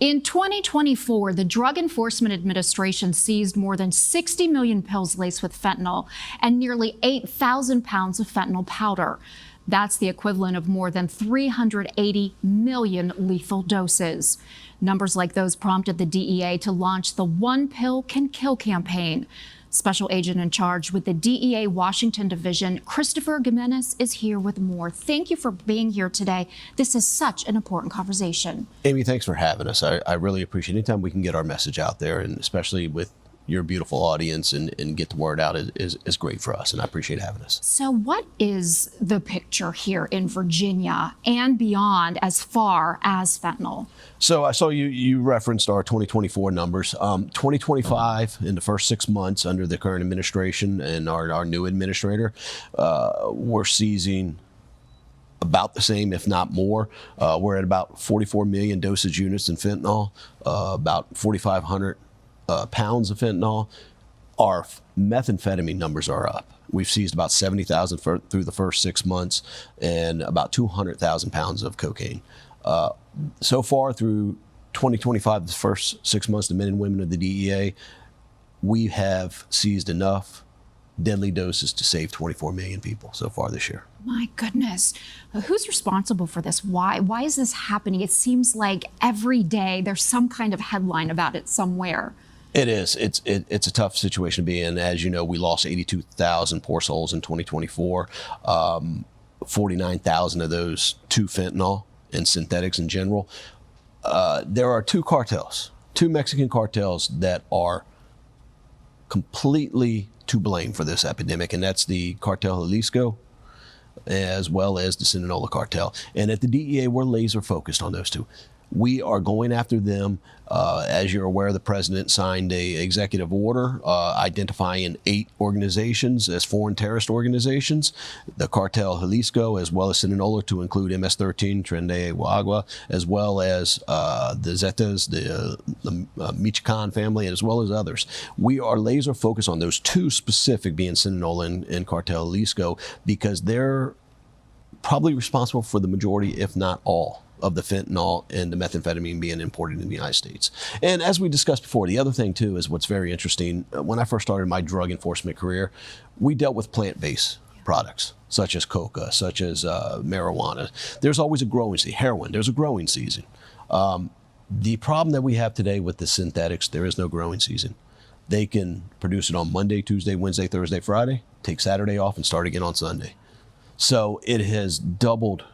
In 2024, the Drug Enforcement Administration seized more than 60 million pills laced with fentanyl and nearly 8,000 pounds of fentanyl powder. That's the equivalent of more than 380 million lethal doses. Numbers like those prompted the DEA to launch the One Pill Can Kill campaign. Special agent in charge with the DEA Washington Division, Christopher Gimenez, is here with more. Thank you for being here today. This is such an important conversation. Amy, thanks for having us. I really appreciate it. Anytime we can get our message out there, and especially with your beautiful audience and get the word out is great for us, and I appreciate having us. So what is the picture here in Virginia and beyond as far as fentanyl? So I saw you referenced our 2024 numbers. 2025, in the first 6 months under the current administration and our new administrator, we're seizing about the same, if not more. We're at about 44 million dosage units in fentanyl, about 4,500 pounds of fentanyl. Our methamphetamine numbers are up. We've seized about 70,000 through the first 6 months and about 200,000 pounds of cocaine. So far through 2025, the first 6 months, the men and women of the DEA, we have seized enough deadly doses to save 24 million people so far this year. My goodness. Who's responsible for this? Why is this happening? It seems like every day there's some kind of headline about it somewhere. It is. It's a tough situation to be in. As you know, we lost 82,000 poor souls in 2024. 49,000 of those to fentanyl and synthetics in general. There are two Mexican cartels that are completely to blame for this epidemic, and that's the Cartel Jalisco as well as the Sinaloa cartel. And at the DEA, we're laser focused on those two. We are going after them. As you're aware, the president signed a executive order identifying 8 organizations as foreign terrorist organizations, the Cartel Jalisco, as well as Sinaloa, to include MS-13, Tren de Agua, as well as the Zetas, the Michoacan family, as well as others. We are laser focused on those two specific, being Sinaloa and Cartel Jalisco, because they're probably responsible for the majority, if not all, of the fentanyl and the methamphetamine being imported in the United States. And as we discussed before, the other thing too is what's very interesting. When I first started my drug enforcement career, we dealt with plant-based products such as coca, such as marijuana. There's always a growing season. Heroin, there's a growing season. The problem that we have today with the synthetics, there is no growing season. They can produce it on Monday, Tuesday, Wednesday, Thursday, Friday, take Saturday off and start again on Sunday. So it has doubled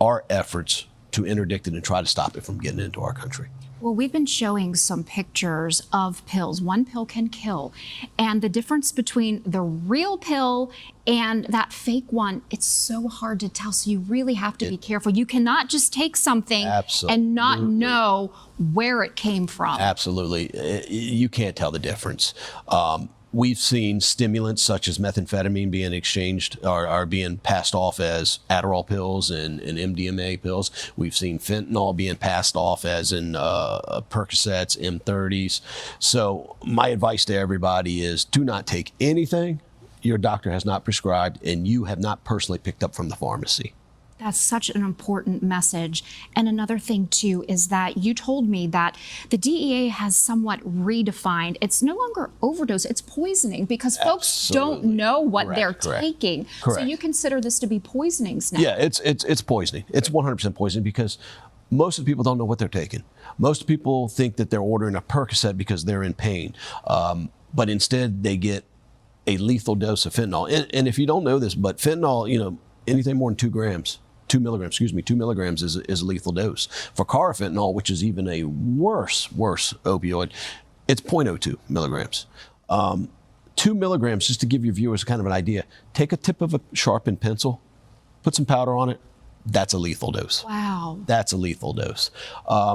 our efforts to interdict it and try to stop it from getting into our country. Well, we've been showing some pictures of pills. One pill can kill. And the difference between the real pill and that fake one, it's so hard to tell. So you really have to be careful. You cannot just take something and not know where it came from. Absolutely. You can't tell the difference. We've seen stimulants such as methamphetamine being exchanged are being passed off as Adderall pills and MDMA pills. We've seen fentanyl being passed off as in Percocets, M30s. So my advice to everybody is do not take anything your doctor has not prescribed and you have not personally picked up from the pharmacy. That's such an important message. And another thing, too, is that you told me that the DEA has somewhat redefined. It's no longer overdose, it's poisoning, because folks don't know what they're taking. Correct. So you consider this to be poisonings now? Yeah, it's poisoning. It's 100% poisoning because most of the people don't know what they're taking. Most people think that they're ordering a Percocet because they're in pain. But instead, they get a lethal dose of fentanyl. And if you don't know this, but fentanyl, anything more than 2 milligrams is a lethal dose. For carfentanil, which is even a worse opioid, it's 0.02 milligrams. 2 milligrams, just to give your viewers kind of an idea, take a tip of a sharpened pencil, put some powder on it, that's a lethal dose. Wow. That's a lethal dose. I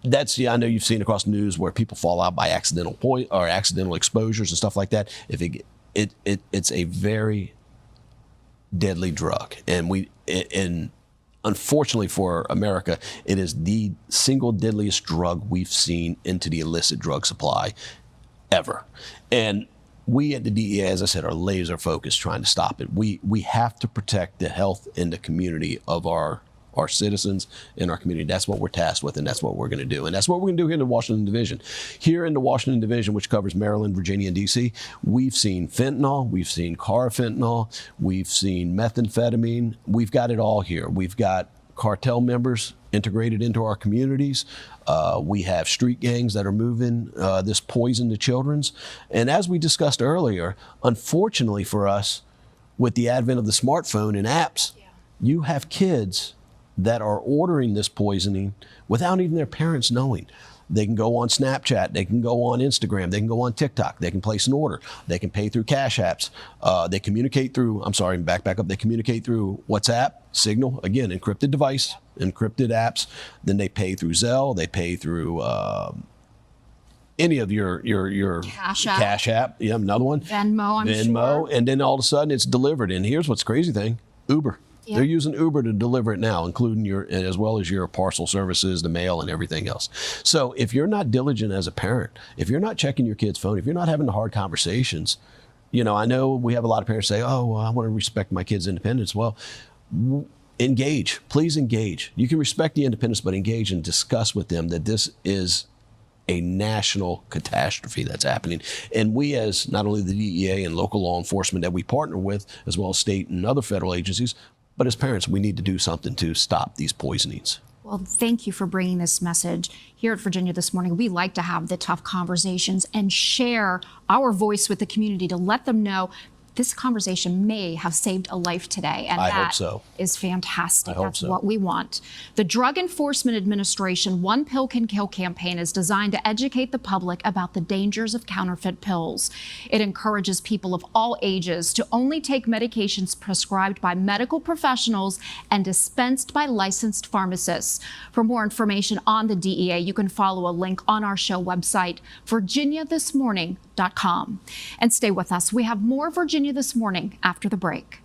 know you've seen across the news where people fall out by accidental exposures and stuff like that. It's a very deadly drug, and unfortunately for America, it is the single deadliest drug we've seen into the illicit drug supply ever. And we at the DEA, as I said, are laser focused trying to stop it. We have to protect the health and the community of our our citizens in our community. That's what we're tasked with, and that's what we're going to do. And that's what we're going to do here in the Washington Division. Here in the Washington Division, which covers Maryland, Virginia, and D.C., we've seen fentanyl, we've seen carfentanil, we've seen methamphetamine. We've got it all here. We've got cartel members integrated into our communities. We have street gangs that are moving this poison to children's. And as we discussed earlier, unfortunately for us, with the advent of the smartphone and apps, you have kids that are ordering this poisoning without even their parents knowing. They can go on Snapchat, they can go on Instagram, they can go on TikTok, they can place an order, they can pay through Cash Apps, they communicate through, back up, they communicate through WhatsApp, Signal, again, encrypted device, encrypted apps, then they pay through Zelle, they pay through any of your Cash App, yeah, another one. Venmo, Venmo, sure. and then all of a sudden it's delivered. And here's what's the crazy thing, Uber. Yep. They're using Uber to deliver it now, including as well as your parcel services, the mail, and everything else. So if you're not diligent as a parent, if you're not checking your kid's phone, if you're not having the hard conversations, I know we have a lot of parents say, oh, well, I want to respect my kid's independence. Well, engage, please engage. You can respect the independence, but engage and discuss with them that this is a national catastrophe that's happening. And we, as not only the DEA and local law enforcement that we partner with, as well as state and other federal agencies, but as parents, we need to do something to stop these poisonings. Well, thank you for bringing this message. Here at Virginia This Morning, we like to have the tough conversations and share our voice with the community to let them know this conversation may have saved a life today. And I that hope so. is fantastic. I hope That's so. what we want. The Drug Enforcement Administration One Pill Can Kill campaign is designed to educate the public about the dangers of counterfeit pills. It encourages people of all ages to only take medications prescribed by medical professionals and dispensed by licensed pharmacists. For more information on the DEA, you can follow a link on our show website, virginiathismorning.com. And stay with us. We have more Virginia This Morning after the break.